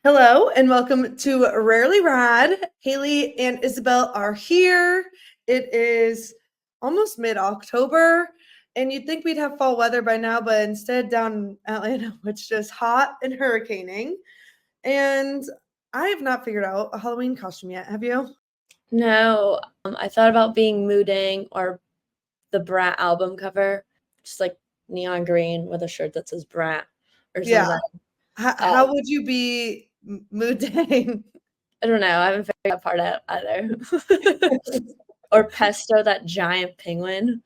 Hello and welcome to Rarely Rad. Haley and Isabel are here. It is almost mid-October, and you'd think we'd have fall weather by now, but instead down in Atlanta, it's just hot and hurricaning. And I have not figured out a Halloween costume yet. Have you? No, I thought about being Mooding or the Brat album cover, just like neon green with a shirt that says Brat or Yeah. something. How would you be Mood Dang? I don't know. I haven't figured that part out either. Or Pesto, that giant penguin.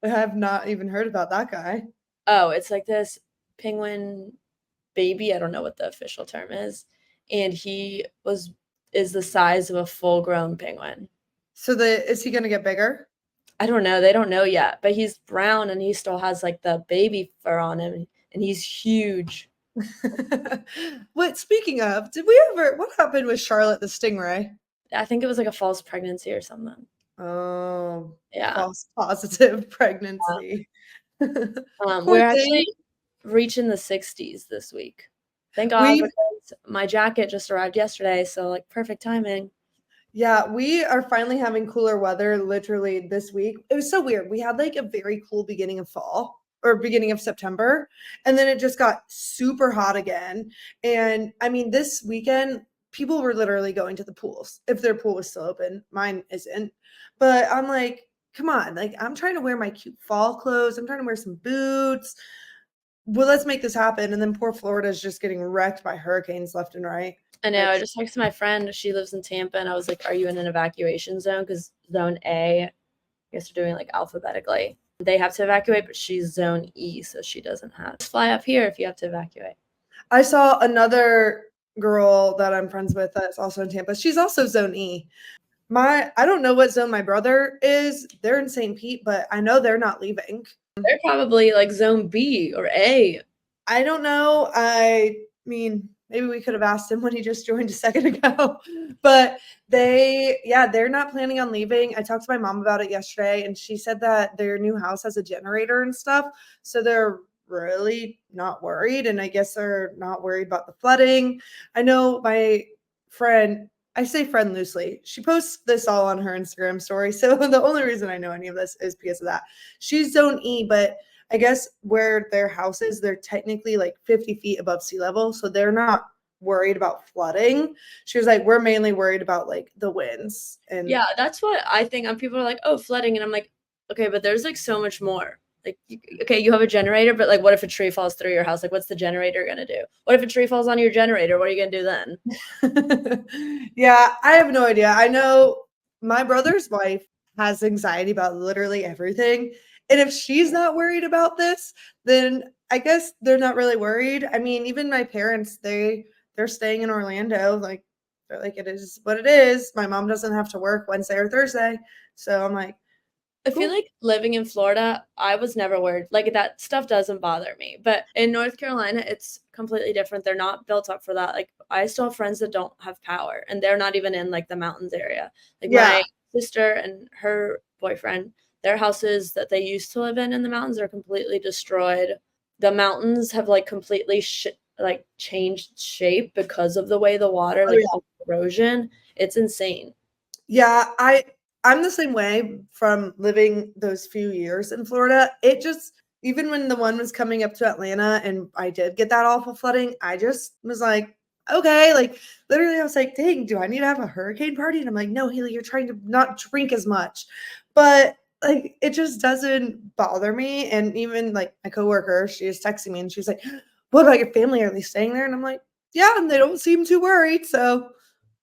I have not even heard about that guy. Oh, it's like this penguin baby. I don't know what the official term is. And is the size of a full-grown penguin. So is he gonna get bigger? I don't know. They don't know yet, but he's brown and he still has like the baby fur on him and he's huge. Speaking of, what happened with Charlotte the Stingray? I think it was like a false pregnancy or something. Oh, Yeah. false positive pregnancy. Poor We're thing. actually reaching the 60s this week. Thank God, We because my jacket just arrived yesterday, so like perfect timing. Yeah, we are finally having cooler weather literally this week. It was so weird. We had like a very cool beginning of fall or beginning of September, and then it just got super hot again. And I mean, this weekend, people were literally going to the pools if their pool was still open. Mine isn't. But I'm like, come on, like I'm trying to wear my cute fall clothes. I'm trying to wear some boots. Well, let's make this happen. And then poor Florida is just getting wrecked by hurricanes left and right. I know. I It's just texted my friend. She lives in Tampa, and I was like, "Are you in an evacuation zone?" Because Zone A, I guess they're doing like alphabetically. They have to evacuate, but she's Zone E, so she doesn't have to fly up here if you have to evacuate. I saw another girl that I'm friends with that's also in Tampa. She's also Zone E. I don't know what zone my brother is. They're in St. Pete, but I know they're not leaving. They're probably like Zone B or A. I don't know. I mean, maybe we could have asked him when he just joined a second ago. But they're not planning on leaving. I talked to my mom about it yesterday, and she said that their new house has a generator and stuff. So they're really not worried. And I guess they're not worried about the flooding. I know my friend, I say friend loosely, she posts this all on her Instagram story. So the only reason I know any of this is because of that. She's Zone E, but I guess where their house is, they're technically like 50 feet above sea level. So they're not worried about flooding. She was like, we're mainly worried about like the winds. And Yeah, that's what I think. And people are like, "Oh, flooding," and I'm like, "Okay, but there's like so much more. Like, okay, you have a generator, but like, what if a tree falls through your house? Like, what's the generator gonna do? What if a tree falls on your generator? What are you gonna do then?" yeah, I have no idea. I know my brother's wife has anxiety about literally everything. And if she's not worried about this, then I guess they're not really worried. I mean, even my parents, they're staying in Orlando. Like they're like, it is what it is. My mom doesn't have to work Wednesday or Thursday. So I'm like, I feel cool. like living in Florida, I was never worried. Like that stuff doesn't bother me. But in North Carolina, it's completely different. They're not built up for that. Like I still have friends that don't have power and they're not even in like the mountains area. Like Yeah. my sister and her boyfriend, their houses that they used to live in the mountains are completely destroyed. The mountains have like completely like changed shape because of the way the water, Oh like yeah. erosion. It's insane. Yeah, I'm the same way from living those few years in Florida. It just even when the one was coming up to Atlanta and I did get that awful flooding, I just was like, okay, like literally I was like, dang, do I need to have a hurricane party? And I'm like, no, Haley, you're trying to not drink as much. But like it just doesn't bother me. And even like my coworker, she was texting me and she's like, what about your family? Are they staying there? And I'm like, yeah, and they don't seem too worried. So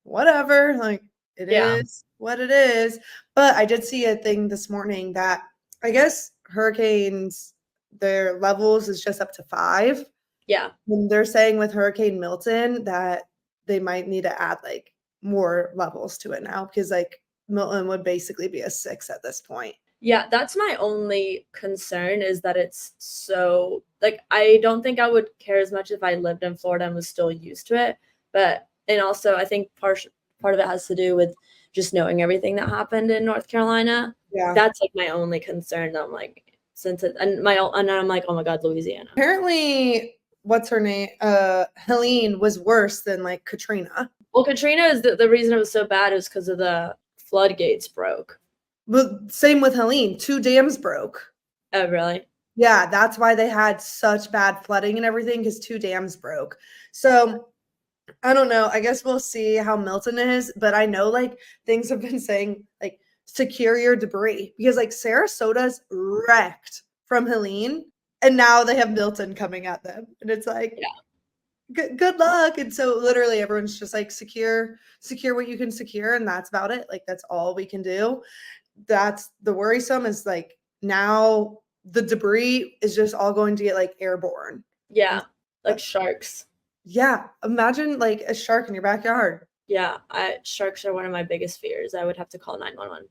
whatever. Like it Yeah. is what it is. But I did see a thing this morning that I guess hurricanes, their levels is just up to 5. Yeah. And they're saying with Hurricane Milton that they might need to add like more levels to it now because like Milton would basically be a 6 at this point. Yeah, that's my only concern is that it's so like I don't think I would care as much if I lived in Florida and was still used to it. But and also I think part of it has to do with just knowing everything that happened in North Carolina. Yeah. That's like my only concern. I'm like since it and I'm like, oh my God, Louisiana. Apparently what's her name? Helene was worse than like Katrina. Well, Katrina is the reason it was so bad is because of the floodgates broke. But same with Helene. 2 dams broke. Oh, really? Yeah, that's why they had such bad flooding and everything, because 2 dams broke. So I don't know. I guess we'll see how Milton is, but I know like things have been saying like secure your debris, because like Sarasota's wrecked from Helene and now they have Milton coming at them. And it's like, Yeah. good luck. And so literally everyone's just like secure what you can secure, and that's about it. Like that's all we can do. That's the worrisome, is like now the debris is just all going to get like airborne. Yeah, like sharks. Yeah, imagine like a shark in your backyard. Yeah, sharks are one of my biggest fears. I would have to call 911.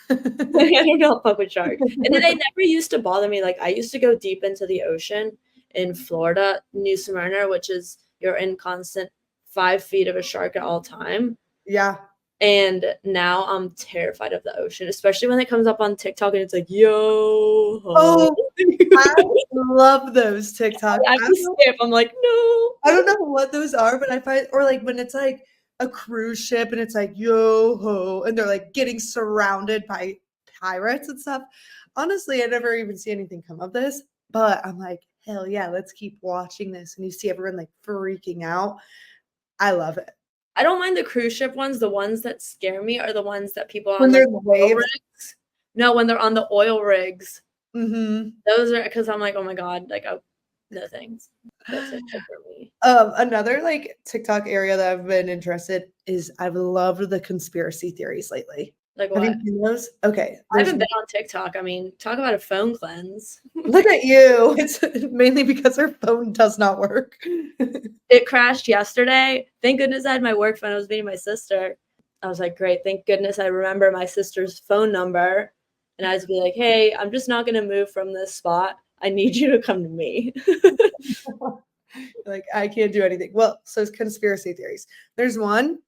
I don't know, fuck with sharks. And then they never used to bother me. Like I used to go deep into the ocean in Florida, New Smyrna, which is you're in constant 5 feet of a shark at all time. Yeah. And now I'm terrified of the ocean, especially when it comes up on TikTok and it's like, yo. Oh, I love those TikToks. I skip. I'm like, no. I don't know what those are, but I find, or like when it's like a cruise ship and it's like, yo ho, and they're like getting surrounded by pirates and stuff. Honestly, I never even see anything come of this, but I'm like, hell yeah, let's keep watching this. And you see everyone like freaking out. I love it. I don't mind the cruise ship ones. The ones that scare me are the ones that people are When on they're like the waves. rigs. No, when they're on the oil rigs. Mm-hmm. Those are because I'm like, oh my god, like no things. That's it for me. Another like TikTok area that I've been interested is I've loved the conspiracy theories lately. Like Have what? you seen those? Okay. I haven't been on TikTok. I mean, talk about a phone cleanse. Look at you. It's mainly because her phone does not work. It crashed yesterday. Thank goodness I had my work phone. I was meeting my sister. I was like, great. Thank goodness I remember my sister's phone number. And I was be like, hey, I'm just not going to move from this spot. I need you to come to me. Like, I can't do anything. Well, so it's conspiracy theories. There's one.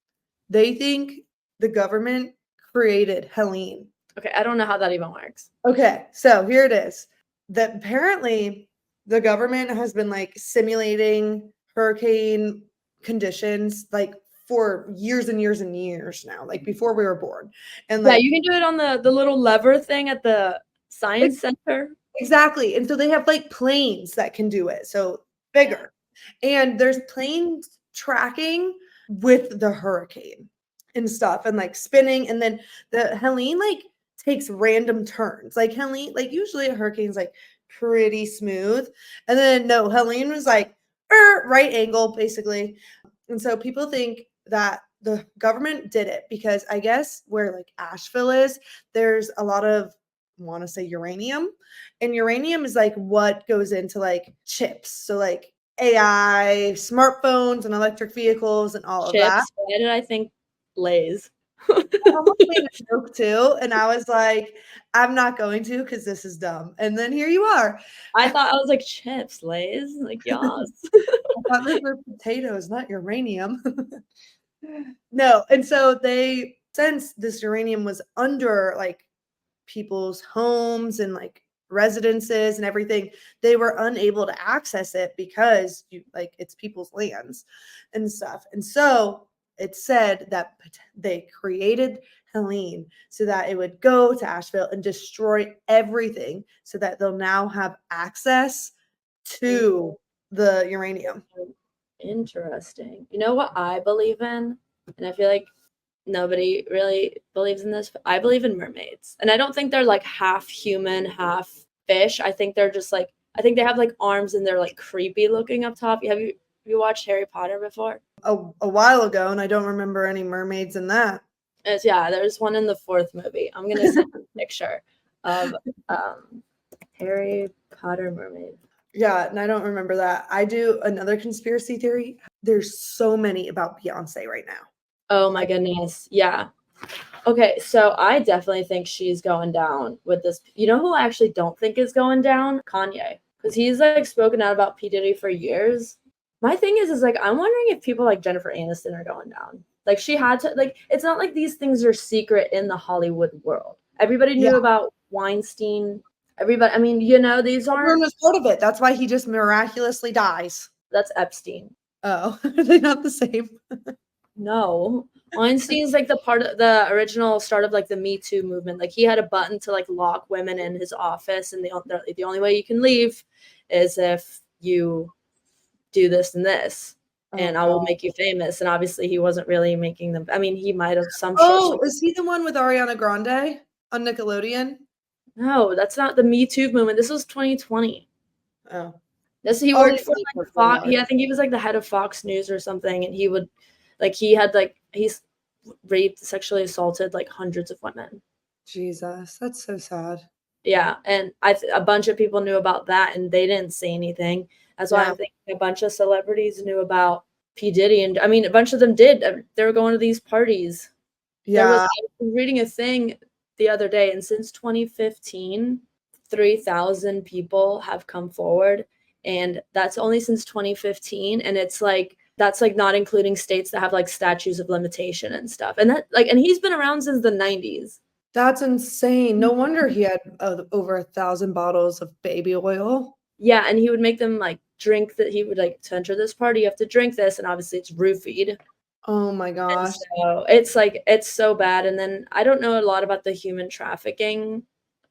They think the government created Helene. Okay, I don't know how that even works. Okay, so here it is. That apparently the government has been like simulating hurricane conditions like for years and years and years now, like before we were born. And like, yeah, you can do it on the little lever thing at the science center. Exactly. And so they have like planes that can do it. So bigger. And there's planes tracking with the hurricane and stuff and like spinning. And then the Helene like takes random turns. Like Helene, like usually a hurricane's like pretty smooth. And then no, Helene was like right angle basically. And so people think that the government did it because I guess where like Asheville is, there's a lot of want to say uranium, and uranium is like what goes into like chips, so like AI, smartphones, and electric vehicles, and all of that. Why did I think Lay's? I almost made a joke too, and I was like, I'm not going to because this is dumb. And then here you are. I thought I was like chips, Lay's, like yes. I thought those were potatoes, not uranium. No, and so they, since this uranium was under like people's homes and like residences and everything, they were unable to access it because you like it's people's lands and stuff. And so it said that they created Helene so that it would go to Asheville and destroy everything so that they'll now have access to the uranium. Interesting. You know what I believe in? And I feel like nobody really believes in this. I believe in mermaids. And I don't think they're like half human, half fish. I think they're just like, I think they have like arms and they're like creepy looking up top. Have you watched Harry Potter before? A while ago, and I don't remember any mermaids in that. Yeah, there's one in the 4th movie. I'm gonna send you a picture of Harry Potter mermaid. Yeah, and I don't remember that. I do another conspiracy theory. There's so many about Beyonce right now. Oh my goodness. Yeah. Okay, so I definitely think she's going down with this. You know who I actually don't think is going down? Kanye. Because he's like spoken out about P. Diddy for years. My thing is like, I'm wondering if people like Jennifer Aniston are going down. Like she had to, like, it's not like these things are secret in the Hollywood world. Everybody knew about Weinstein. Everybody, I mean, you know, these aren't. Everyone was part of it. That's why he just miraculously dies. That's Epstein. Oh, are they not the same? No. Weinstein's like the original start of like the Me Too movement. Like he had a button to like lock women in his office, and the only way you can leave is if you do this and this, Oh and I will god. make you famous. And obviously he wasn't really making them. I mean, he might have some short. Oh, is he the one with Ariana Grande on Nickelodeon? No, that's not the Me Too movement. This was 2020. Oh. This he Oh, worked you for he like worked really Fox. hard. I think he was like the head of Fox News or something, and he would like he had like he's raped, sexually assaulted like hundreds of women. Jesus, that's so sad. Yeah, and a bunch of people knew about that, and they didn't say anything. That's why Yeah. I'm thinking a bunch of celebrities knew about P Diddy, and I mean a bunch of them did. They were going to these parties. Yeah. I was reading a thing the other day, and since 2015, 3,000 people have come forward, and that's only since 2015, and it's like that's like not including states that have like statutes of limitation and stuff. And that like and he's been around since the 90s. That's insane. No wonder he had over 1,000 bottles of baby oil. Yeah, and he would make them like drink that he would like to enter this party, you have to drink this, and obviously it's roofied. Oh my And gosh. so it's like it's so bad. And then I don't know a lot about the human trafficking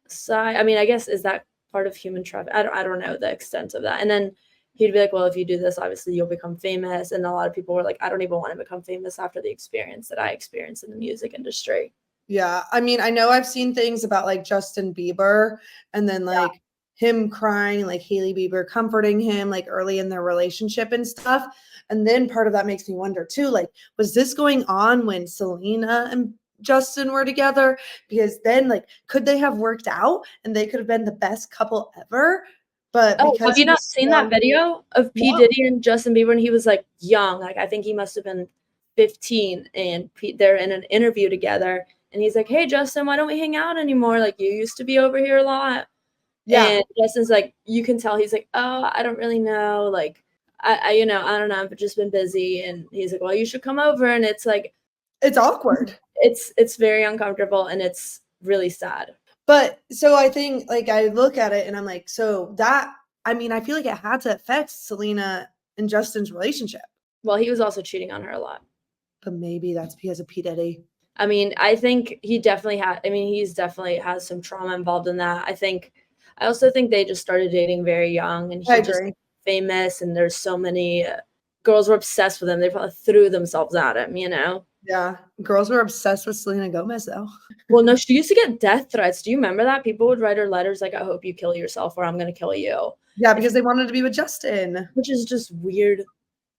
side. I mean, I guess is that part of human traffic? I don't know the extent of that. And then he'd be like, well, if you do this, obviously you'll become famous. And a lot of people were like, I don't even want to become famous after the experience that I experienced in the music industry. Yeah. I mean, I know I've seen things about like Justin Bieber and then like him crying, like Hailey Bieber comforting him like early in their relationship and stuff. And then part of that makes me wonder too, like, was this going on when Selena and Justin were together? Because then like could they have worked out and they could have been the best couple ever? But Oh, have because you he not was seen that so video of P. no. Diddy and Justin Bieber when he was like young? Like I think he must have been 15, and they're in an interview together, and he's like, "Hey Justin, why don't we hang out anymore? Like you used to be over here a lot." Yeah, And Justin's like, you can tell he's like, "Oh, I don't really know. Like I you know, I don't know. I've just been busy." And he's like, "Well, you should come over." And it's like it's awkward. it's very uncomfortable, and it's really sad. But so I think like I look at it and I'm like, so that I mean, I feel like it had to affect Selena and Justin's relationship. Well, he was also cheating on her a lot. But maybe that's because of P. Diddy. I mean, I think he definitely had. I mean, he's definitely has some trauma involved in that. I also think they just started dating very young, and I he just agree. famous, and there's so many girls were obsessed with him. They probably threw themselves at him, you know. Yeah. Girls were obsessed with Selena Gomez though. Well, no, she used to get death threats. Do you remember that? People would write her letters like, "I hope you kill yourself," or "I'm gonna kill you," Yeah, if because they wanted to be with Justin. which is just weird.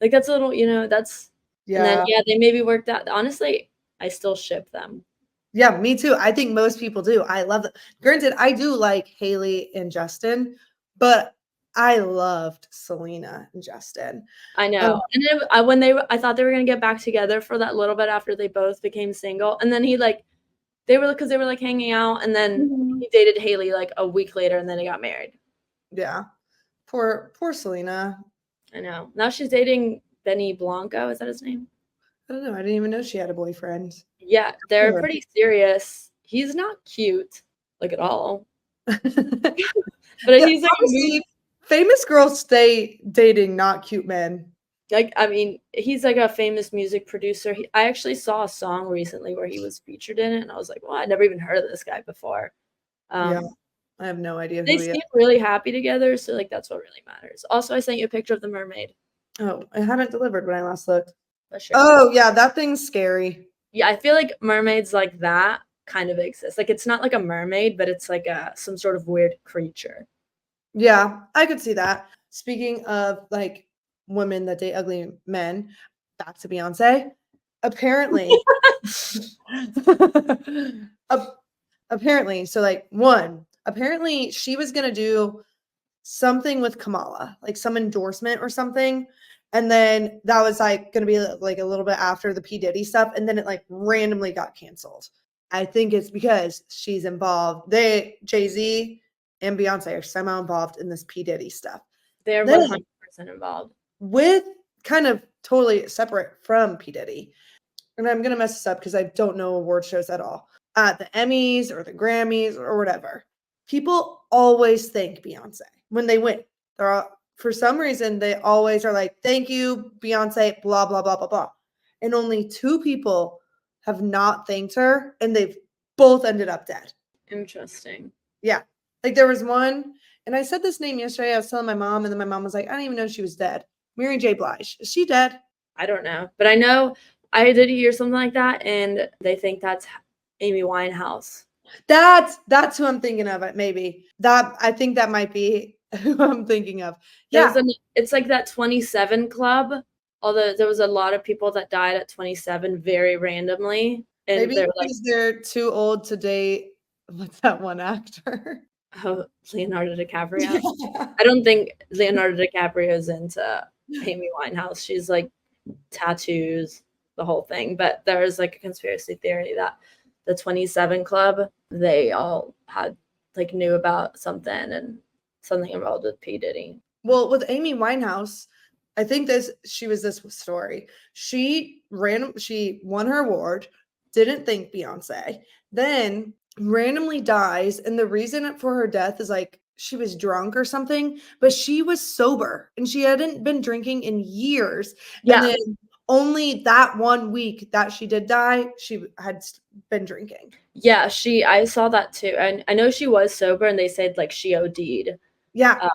Like that's a little, you know, that's. And then Yeah. yeah, they maybe worked out. Honestly, I still ship them. Yeah, me too. I think most people do. I love them. Granted, I do like Haley and Justin, but I loved Selena and Justin. I Um, know. And then I thought they were gonna get back together for that little bit after they both became single, and then he like they were like hanging out, and then Mhm. he dated Haley like a week later, and then they got married. Yeah. Poor Selena. I know. Now she's dating Benny Blanco. Is that his name? I don't know. I didn't even know she had a boyfriend. Yeah, they're Sure. pretty serious. He's not cute, like at all, but Yeah, he's like honestly, famous girls stay dating not cute men. like I mean, he's like a famous music producer. I actually saw a song recently where he was featured in it, and I was like, well, I never even heard of this guy before. Yeah, Um, I have no idea they who he is. seem really happy together, so like that's what really matters. Also, I sent you a picture of the mermaid. Oh, I haven't delivered when I last looked. For sure. Oh, yeah, that thing's scary. Yeah, I feel like mermaids like that kind of exist. Like it's not like a mermaid, but it's like a some sort of weird creature. Yeah, I could see that. Speaking of like women that date ugly men, back to Beyonce. Apparently, ap- apparently, so like one, apparently she was gonna do something with Kamala, like some endorsement or something. And then that was like going to be like a little bit after the P. Diddy stuff. And then it like randomly got canceled. I think it's because she's involved. Jay-Z and Beyonce are somehow involved in this P. Diddy stuff. They're Then 100% involved. with kind of totally separate from P. Diddy, and I'm going to mess this up because I don't know award shows at all, at the Emmys or the Grammys or whatever, people always thank Beyonce when they win. They're all, for some reason, they always are like, thank you, Beyonce, blah, blah, blah, blah, blah. And only 2 people have not thanked her, and they've both ended up dead. Interesting. Yeah. Like there was one, and I said this name yesterday. I was telling my mom, and then my mom was like, I didn't even know she was dead. Mary J. Blige. Is she dead? I don't know. But I know I did hear something like that, and they think that's Amy Winehouse. That's who I'm thinking of. Maybe that I think that might be who I'm thinking of. Yeah, It's like that 27 club. Although there was a lot of people that died at 27 very randomly, and maybe they're like, because they're too old to date. What's that one actor? oh, Leonardo DiCaprio. Yeah. I don't think Leonardo DiCaprio is into Amy Winehouse. She's like tattoos, the whole thing. But there's like a conspiracy theory that the 27 club, they all had like knew about something and something involved with P. Diddy. Well, with Amy Winehouse, I think she was this story. She won her award, didn't thank Beyonce, then randomly dies, and the reason for her death is like she was drunk or something, but she was sober and she hadn't been drinking in years. Yeah. And then only that 1 week that she did die, she had been drinking. Yeah, I saw that too. And I know she was sober, and they said like she OD'd. Yeah.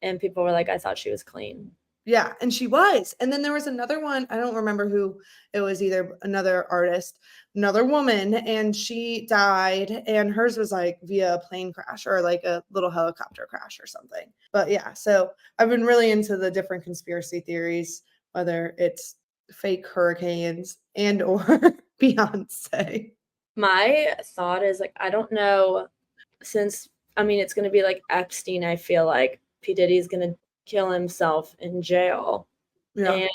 And people were like, I thought she was clean. Yeah, and she was. And then there was another one, I don't remember who it was, either another artist, another woman, and she died, and hers was like via a plane crash or like a little helicopter crash or something. But yeah, so I've been really into the different conspiracy theories, whether it's fake hurricanes and or Beyonce. My thought is like, I don't know, since I mean it's gonna be like Epstein, I feel like P. Diddy's gonna kill himself in jail. Yeah. And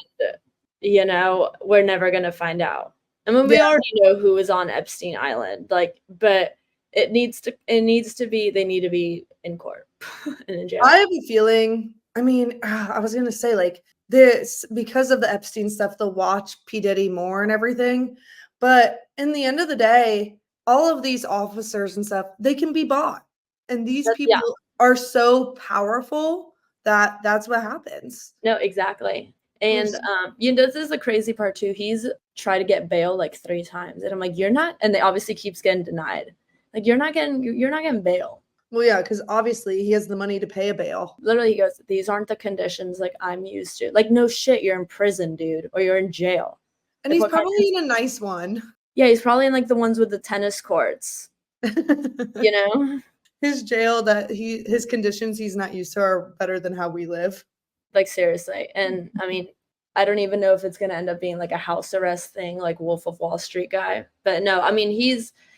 you know, we're never gonna find out. I mean, we already know who is on Epstein Island, like, but they need to be in court and in jail. I have a feeling, I mean, I was gonna say like this because of the Epstein stuff, they'll watch P. Diddy more and everything. But in the end of the day, all of these officers and stuff, they can be bought. And these people are so powerful that that's what happens. No, exactly. And you know, this is the crazy part too. He's tried to get bail like 3 times. And I'm like, you're not, and they obviously keeps getting denied. Like you're not getting bail. Well, yeah, because obviously he has the money to pay a bail. Literally, he goes, these aren't the conditions like I'm used to. Like, no shit, you're in prison, dude, or you're in jail. And like, he's probably in a nice one. Yeah, he's probably in like the ones with the tennis courts. You know? His jail his conditions he's not used to are better than how we live. Like seriously. And I mean, I don't even know if it's gonna end up being like a house arrest thing, like Wolf of Wall Street guy. But no, I mean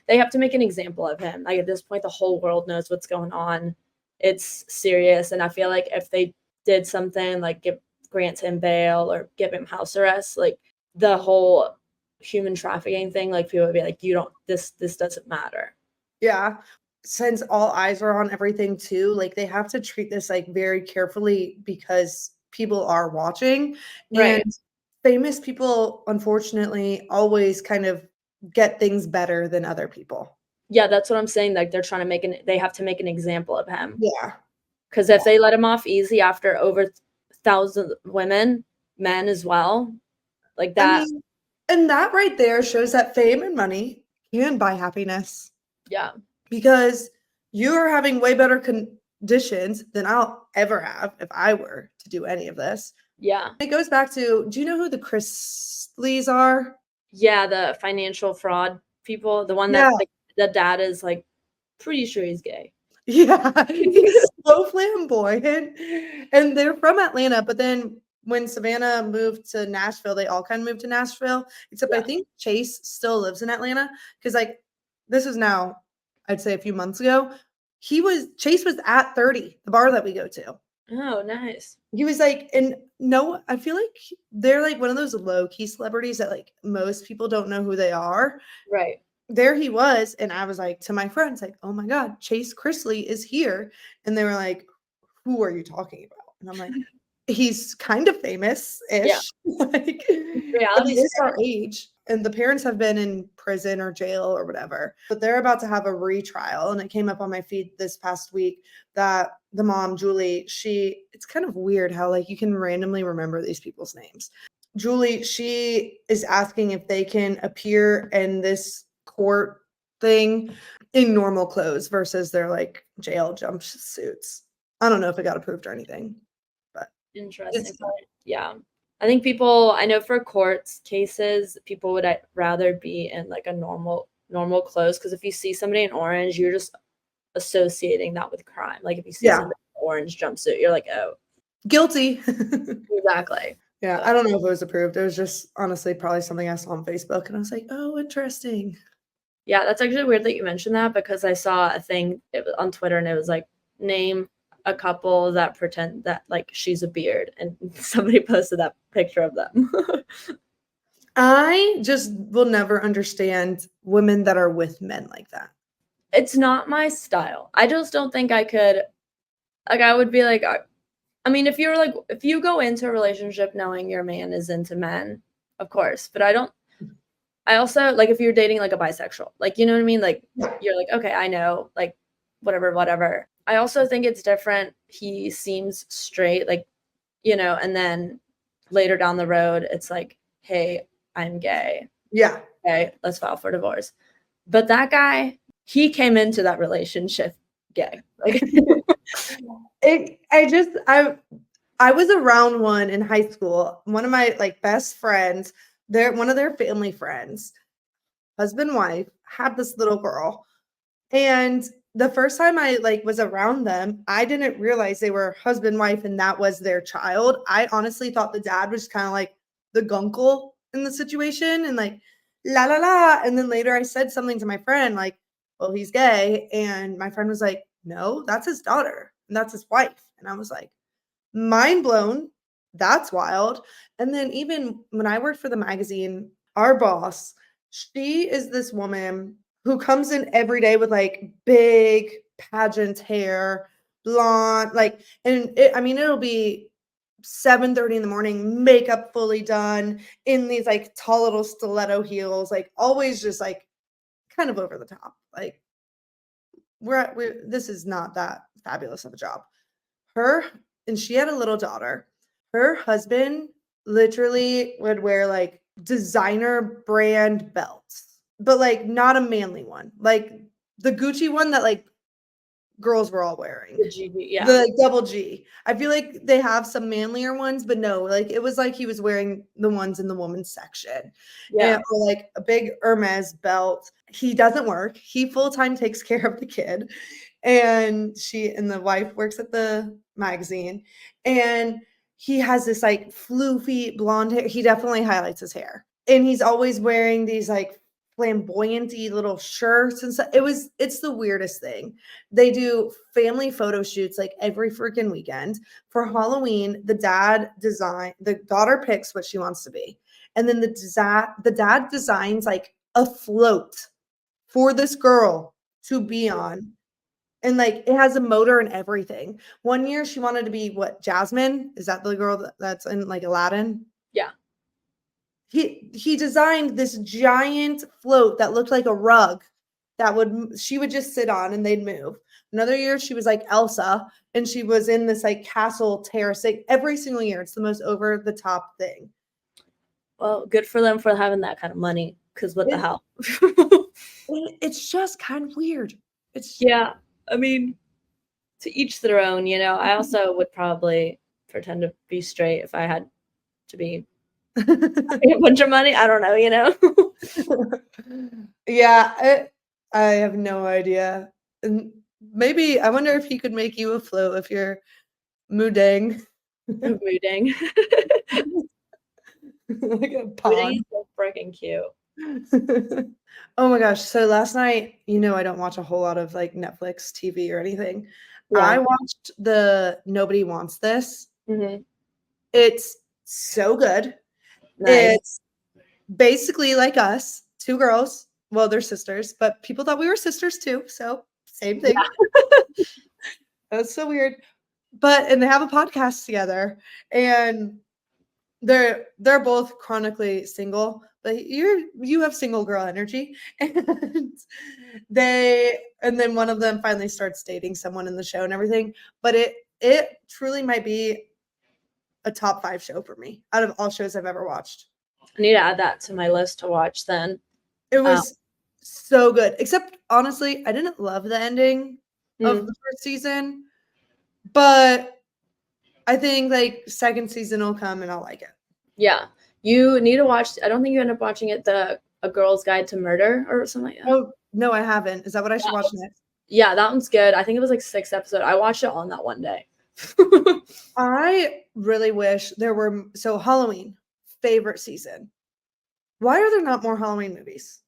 they have to make an example of him. Like at this point, the whole world knows what's going on. It's serious. And I feel like if they did something like grant him bail or give him house arrest, like the whole human trafficking thing, like people would be like, this doesn't matter. Yeah. Since all eyes are on everything too, like they have to treat this like very carefully because people are watching. Right. And famous people, unfortunately, always kind of get things better than other people. Yeah, that's what I'm saying. Like they're trying to they have to make an example of him. Yeah. Because if they let him off easy after over 1,000 women, men as well, like that. I mean, and that right there shows that fame and money can buy happiness. Yeah. Because you're having way better conditions than I'll ever have if I were to do any of this. Yeah. It goes back to, do you know who the Chrisleys are? Yeah, the financial fraud people. The one that like, the dad is like pretty sure he's gay. Yeah, he's so flamboyant. And they're from Atlanta, but then when Savannah moved to Nashville, they all kind of moved to Nashville, except I think Chase still lives in Atlanta. Because like this is now, I'd say a few months ago, Chase was at 30, the bar that we go to. Oh, nice. He was like, and no, I feel like they're like one of those low-key celebrities that like most people don't know who they are. Right. There he was, and I was like to my friends, like, oh my God, Chase Chrisley is here. And they were like, who are you talking about? And I'm like, he's kind of famous-ish. Yeah. Like, reality he's our age. And the parents have been in prison or jail or whatever. But they're about to have a retrial. And it came up on my feed this past week that the mom, Julie, it's kind of weird how like you can randomly remember these people's names. Julie, she is asking if they can appear in this court thing in normal clothes versus their like jail jumpsuits. I don't know if it got approved or anything, but Interesting. Yeah. I think I know for courts cases, people would rather be in like a normal clothes, because if you see somebody in orange, you're just associating that with crime. Like if you see somebody in an orange jumpsuit, you're like, oh, guilty. exactly. Yeah, I don't know if it was approved. It was just honestly probably something I saw on Facebook, and I was like, oh, interesting. Yeah, that's actually weird that you mentioned that, because I saw a thing on Twitter and it was like, name a couple that pretend that like she's a beard, and somebody posted that picture of them. I just will never understand women that are with men like that. It's not my style. I just don't think I could, like, I would be like, I mean, if you go into a relationship knowing your man is into men, of course, but I also, like, if you're dating like a bisexual, like, you know what I mean? Like, you're like, okay, I know, like, whatever. I also think it's different. He seems straight, like, you know, and then later down the road, it's like, hey, I'm gay. Yeah. Okay, let's file for divorce. But that guy, he came into that relationship gay. Like, I was around one in high school. One of my like best friends, one of their family friends, husband, wife, had this little girl. And the first time I like was around them, I didn't realize they were husband, wife, and that was their child. I honestly thought the dad was kind of like the gunkle in the situation and like la la la. And then later I said something to my friend, like, well, he's gay. And my friend was like, no, that's his daughter and that's his wife. And I was like, mind blown. That's wild. And then even when I worked for the magazine, our boss, she is this woman who comes in every day with like big pageant hair, blonde, like, and I mean, it'll be 7:30 in the morning, makeup fully done in these like tall little stiletto heels, like always just like kind of over the top. Like this is not that fabulous of a job. And she had a little daughter. Her husband literally would wear like designer brand belts, but like not a manly one, like the Gucci one that like girls were all wearing. the GB, yeah. The double G. I feel like they have some manlier ones, but no, like it was like he was wearing the ones in the women's section. Yeah. Or like a big Hermes belt. He doesn't work. He full-time takes care of the kid. And the wife works at the magazine. And he has this like floofy blonde hair. He definitely highlights his hair. And he's always wearing these like flamboyanty little shirts and stuff. It's the weirdest thing. They do family photo shoots like every freaking weekend. For Halloween, the daughter picks what she wants to be. And then the dad designs like a float for this girl to be on. And like it has a motor and everything. One year she wanted to be Jasmine? Is that the girl that's in like Aladdin? Yeah. He designed this giant float that looked like a rug that she would just sit on and they'd move. Another year she was like Elsa and she was in this like castle terrace. Like, every single year it's the most over the top thing. Well, good for them for having that kind of money, because what the hell? It's just kind of weird. Yeah, I mean, to each their own, you know. I also would probably pretend to be straight if I had to be a bunch of money. I don't know, you know. Yeah, I have no idea. And maybe I wonder if he could make you a float if you're Deng. Mooding. Like a Mooding pond. is so freaking cute. Oh my gosh. So last night, I don't watch a whole lot of like Netflix TV or anything. Yeah. I watched the Nobody Wants This. Mm-hmm. It's so good. Nice. It's basically like us, two girls. Well, they're sisters, but people thought we were sisters too. So same thing. Yeah. That's so weird. And they have a podcast together and they're both chronically single, but you have single girl energy. And then one of them finally starts dating someone in the show and everything. But it truly might be a top 5 show for me out of all shows I've ever watched. I need to add that to my list to watch then. It was so good. Except honestly, I didn't love the ending of the first season, but I think like second season will come and I'll like it. Yeah. You need to watch, I don't think you end up watching it, A Girl's Guide to Murder or something like that. Oh, no, I haven't. Is that what I should watch next? Yeah, that one's good. I think it was like 6 episodes. I watched it on that one day. I really wish there were, so Halloween, favorite season. Why are there not more Halloween movies?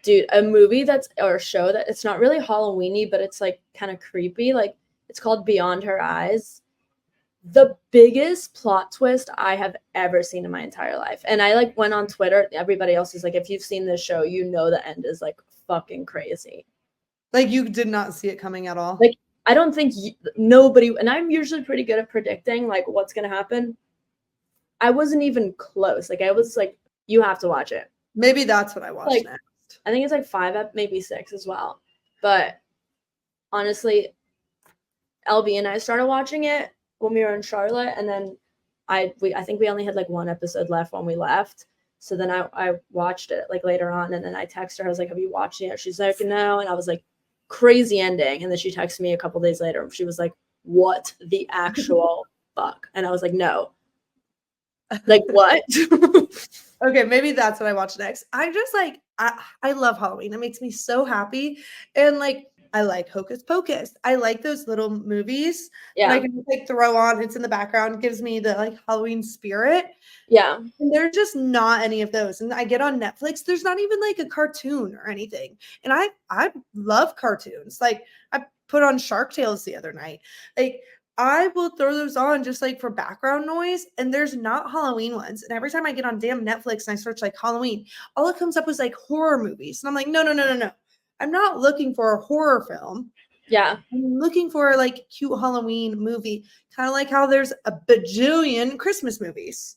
Dude, a movie or a show that it's not really Halloween-y, but it's like kind of creepy. Like it's called Beyond Her Eyes. The biggest plot twist I have ever seen in my entire life. And I like went on Twitter. Everybody else is like, if you've seen this show, you know the end is like fucking crazy. Like you did not see it coming at all. Like I don't think nobody, and I'm usually pretty good at predicting like what's gonna happen. I wasn't even close. Like I was like, you have to watch it. Maybe that's what I watched like, next. I think it's like 5, maybe 6 as well. But honestly, LB and I started watching it when we were in Charlotte, and then I think we only had like 1 episode left when we left. So then I watched it like later on, and then I texted her. I was like, "Have you watched it?" She's like, "No," and I was like, "Crazy ending." And then she texted me a couple days later. And she was like, "What the actual fuck?" And I was like, "No." Like what? Okay, maybe that's what I watch next. I just like I love Halloween. It makes me so happy. And like I like Hocus Pocus. I like those little movies that I can just, like throw on. It's in the background, gives me the like Halloween spirit. Yeah. And there's just not any of those. And I get on Netflix, there's not even like a cartoon or anything. And I love cartoons. Like I put on Shark Tales the other night. Like I will throw those on just like for background noise, and there's not Halloween ones. And every time I get on damn Netflix and I search like Halloween, all it comes up is like horror movies. And I'm like, no. I'm not looking for a horror film. Yeah. I'm looking for like cute Halloween movie, kind of like how there's a bajillion Christmas movies.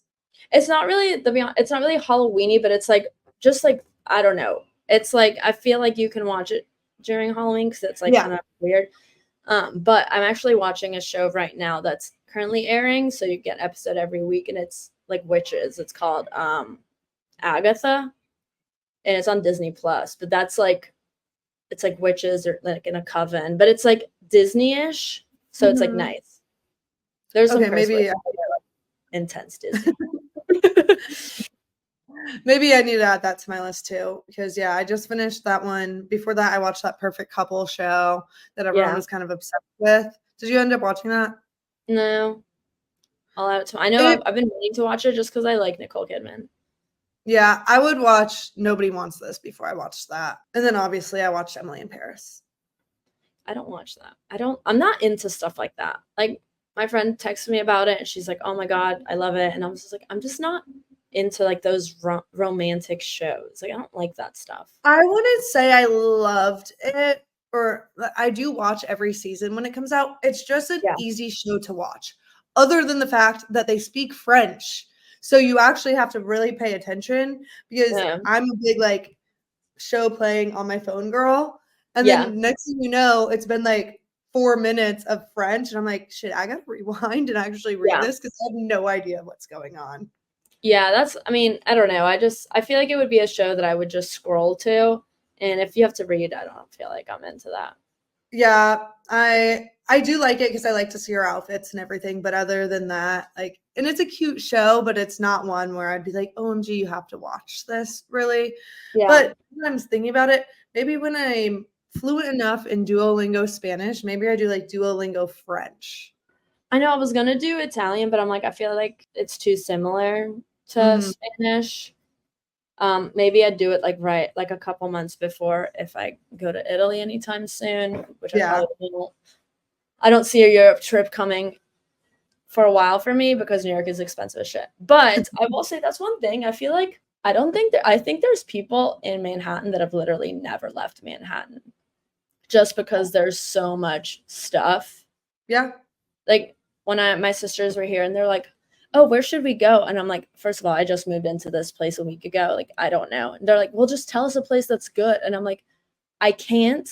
It's not really it's not really Halloween-y, but it's like just like I don't know. It's like I feel like you can watch it during Halloween because it's like kind of weird. But I'm actually watching a show right now that's currently airing, so you get an episode every week, and it's like witches. It's called Agatha, and it's on Disney Plus. But that's like it's like witches or like in a coven, but it's like Disney-ish, so it's like nice. There's some maybe intense Disney. Maybe I need to add that to my list too, because yeah, I just finished that one. Before that, I watched that Perfect Couple show that everyone was kind of obsessed with. Did you end up watching that? No. I know I've been meaning to watch it just because I like Nicole Kidman. Yeah, I would watch Nobody Wants This before I watched that. And then obviously I watched Emily in Paris. I don't watch that. I'm not into stuff like that. Like my friend texted me about it and she's like, "Oh my God, I love it." And I was just like, I'm just not into like those romantic shows. Like I don't like that stuff. I wouldn't say I loved it, or I do watch every season when it comes out. It's just an easy show to watch, other than the fact that they speak French. So you actually have to really pay attention, because I'm a big like show playing on my phone girl. And then next thing you know, it's been like 4 minutes of French. And I'm like, shit, I gotta rewind and actually read this because I have no idea what's going on. Yeah, I mean, I don't know. I feel like it would be a show that I would just scroll to. And if you have to read, I don't feel like I'm into that. Yeah, I do like it because I like to see her outfits and everything. But other than that, like, and it's a cute show, but it's not one where I'd be like, OMG, you have to watch this, really. Yeah. But when I'm thinking about it, maybe when I'm fluent enough in Duolingo Spanish, maybe I do like Duolingo French. I know I was gonna do Italian, but I'm like, I feel like it's too similar to Spanish. Maybe I'd do it like a couple months before if I go to Italy anytime soon, which I probably won't. I don't see a Europe trip coming for a while for me because New York is expensive as shit. But I will say that's one thing. I feel like I think there's people in Manhattan that have literally never left Manhattan just because there's so much stuff. Yeah. Like when my sisters were here and they're like, oh, where should we go? And I'm like, first of all, I just moved into this place a week ago. Like, I don't know. And they're like, well, just tell us a place that's good. And I'm like, I can't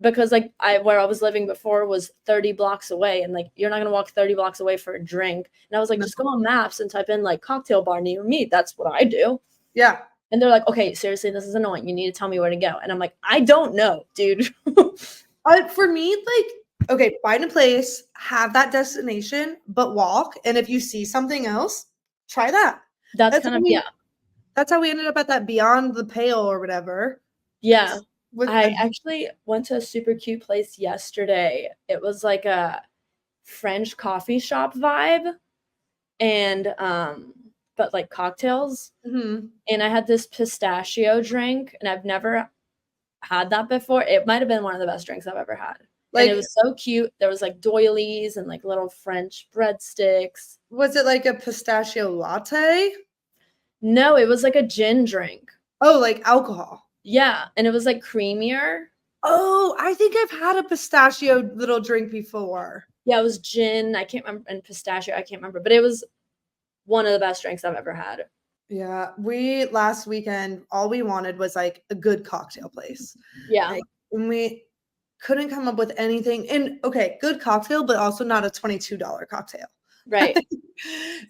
because like where I was living before was 30 blocks away. And like, you're not going to walk 30 blocks away for a drink. And I was like, No. just go on maps and type in like cocktail bar near me. That's what I do. Yeah. And they're like, okay, seriously, this is annoying. You need to tell me where to go. And I'm like, I don't know, dude. For me, like, okay, find a place, have that destination, but walk. And if you see something else, try that. That's kind of, yeah. That's how we ended up at that Beyond the Pale or whatever. Yeah. With I actually went to a super cute place yesterday. It was like a French coffee shop vibe and but like cocktails. Mhm. And I had this pistachio drink and I've never had that before. It might have been one of the best drinks I've ever had. And Like, it was so cute. There was like doilies and like little French breadsticks. was it like a pistachio latte? No, it was like a gin drink. Oh, like alcohol. Yeah, and it was like creamier. Oh, I think I've had a pistachio little drink before. Yeah, it was gin. I can't remember, and pistachio. I can't remember, but it was one of the best drinks I've ever had. Yeah, we last weekend, all we wanted was like a good cocktail place. Yeah, Like, and we couldn't come up with anything. And okay, good cocktail, but also not a $22 cocktail. right.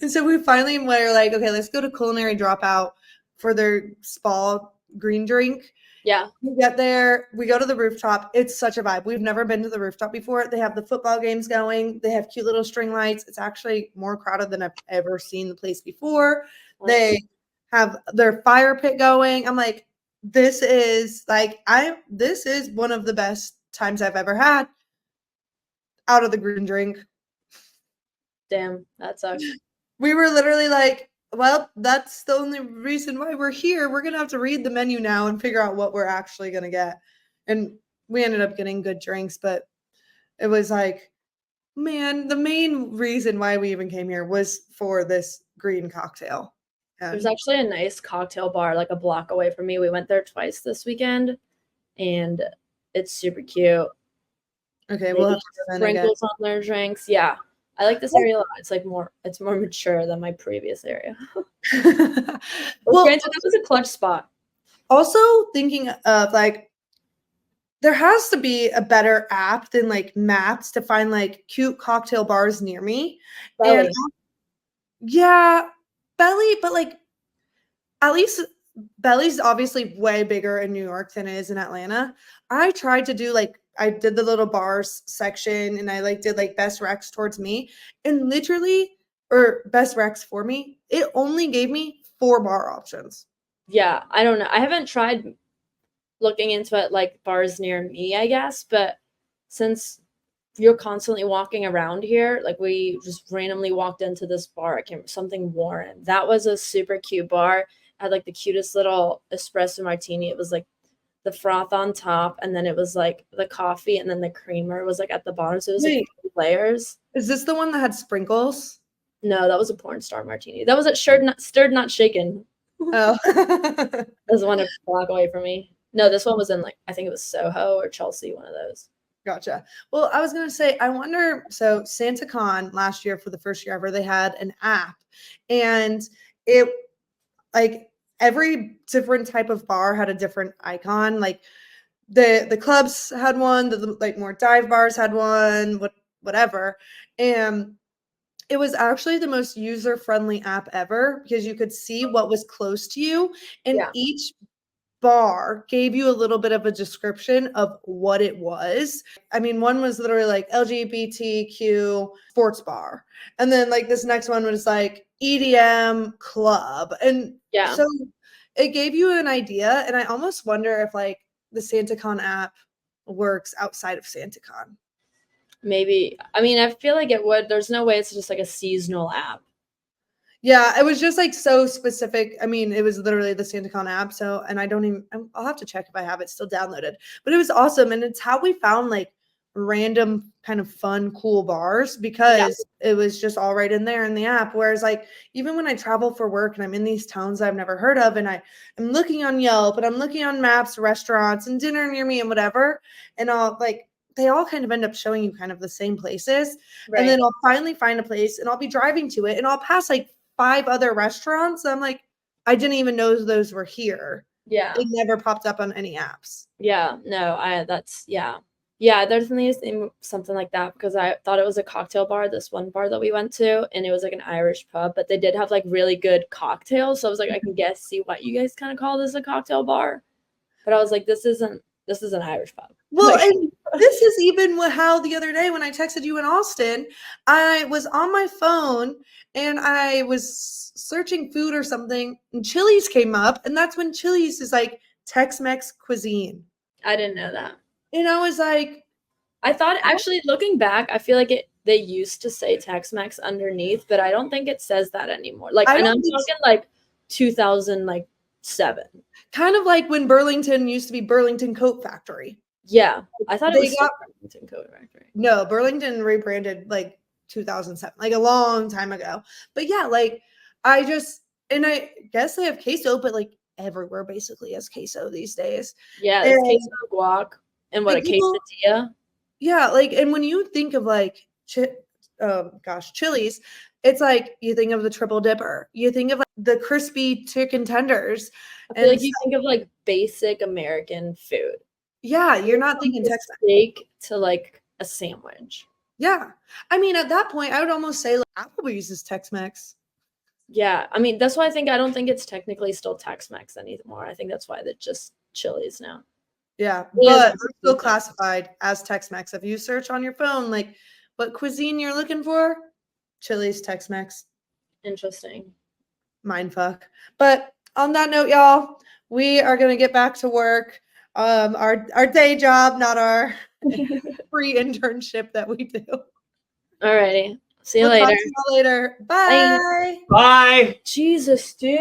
And so we finally were like, okay, let's go to Culinary Dropout for their spa green drink. Yeah, We get there, we go to the rooftop. It's such a vibe. We've never been to the rooftop before. They have the football games going. They have cute little string lights. It's actually more crowded than I've ever seen the place before. They have their fire pit going. I'm like, this is one of the best times I've ever had out of the green drink. damn, that sucks. We were literally like, well, that's the only reason why we're here. We're gonna have to read the menu now and figure out what we're actually gonna get. And we ended up getting good drinks, but it was like, man, the main reason why we even came here was for this green cocktail. There's actually a nice cocktail bar like a block away from me. We went there twice this weekend, and it's super cute. Okay, They we'll have use to go then again. sprinkles on their drinks. Yeah, I like this area a lot. It's more mature than my previous area. Well, Granted, that was a clutch spot. also thinking of like, there has to be a better app than like maps to find like cute cocktail bars near me. Belly. And yeah, Belly, but like at least Belly's obviously way bigger in New York than it is in Atlanta. I tried to do like I did the little bars section and I like did like best recs towards me and literally or best recs for me, it only gave me 4 bar options. Yeah, I don't know. I haven't tried looking into it like bars near me, I guess, but since you're constantly walking around here, like we just randomly walked into this bar. I can't something Warren. That was a super cute bar. Had like the cutest little espresso martini. It was like the froth on top, and then it was like the coffee, and then the creamer was like at the bottom. So it was like Wait, 3 layers. is this the one that had sprinkles? No, that was a porn star martini. That was at Stirred Not Shaken. Oh. There's one a block away from me. No, this one was in like I think it was Soho or Chelsea, one of those. Gotcha. Well, I was gonna say, I wonder. So SantaCon last year, for the first year ever, they had an app, and it like every different type of bar had a different icon. Like the clubs had one, the like more dive bars had one, whatever, and it was actually the most user friendly app ever because you could see what was close to you, and Yeah. each bar gave you a little bit of a description of what it was. I mean, one was literally like LGBTQ sports bar. And then like this next one was like EDM club. And Yeah. so it gave you an idea. And I almost wonder if like the SantaCon app works outside of SantaCon. Maybe. I mean, I feel like it would. There's no way it's just like a seasonal app. Yeah, it was just like so specific. I mean, it was literally the SantaCon app. So, and I don't even, I'll have to check if I have it still downloaded, but it was awesome. And it's how we found like random kind of fun, cool bars because it was just all right in there in the app. Whereas, like, even when I travel for work and I'm in these towns I've never heard of, and I'm looking on Yelp and I'm looking on maps, restaurants, and dinner near me and whatever, and I'll like they all kind of end up showing you kind of the same places. Right. And then I'll finally find a place and I'll be driving to it and I'll pass like 5 other restaurants. And I'm like, I didn't even know those were here. Yeah. It never popped up on any apps. Yeah. No, that's, yeah. Yeah, there's definitely something like that because I thought it was a cocktail bar, this one bar that we went to, and it was like an Irish pub, but they did have like really good cocktails. So I was like, I can see what you guys kind of call this a cocktail bar. But I was like, this is an Irish pub. Well, Like, and this is even how the other day when I texted you in Austin, I was on my phone and I was searching food or something, and Chili's came up, and that's when Chili's is like Tex-Mex cuisine. I didn't know that. And I was like, I thought actually looking back, I feel like they used to say Tex-Mex underneath, but I don't think it says that anymore. Like, and I'm talking like 2007. Kind of like when Burlington used to be Burlington Coat Factory. Yeah, I thought it was Burlington Coat Factory. No, Burlington rebranded like 2007, like a long time ago. But yeah, like I guess they have queso, but like everywhere basically has queso these days. Yeah, it's queso, guac, and what, a quesadilla? Yeah, like, and when you think of like Chili's, it's like you think of the triple dipper, you think of like the crispy chicken tenders. I feel like you think of like basic American food. Yeah, you're not thinking Tex-Mex. Steak to like a sandwich. Yeah, I mean at that point I would almost say like Applebee's is Tex-Mex. Yeah, I mean that's why I don't think it's technically still Tex-Mex anymore. I think that's why they're just Chili's now. Yeah, but it's still classified as Tex-Mex. If you search on your phone, like what cuisine you're looking for, Chili's, Tex-Mex. Interesting. Mindfuck. But on that note, y'all, we are going to get back to work. Our day job, not our free internship that we do. Alrighty. See you later. Talk to you later. Bye. Bye. Jesus, dude.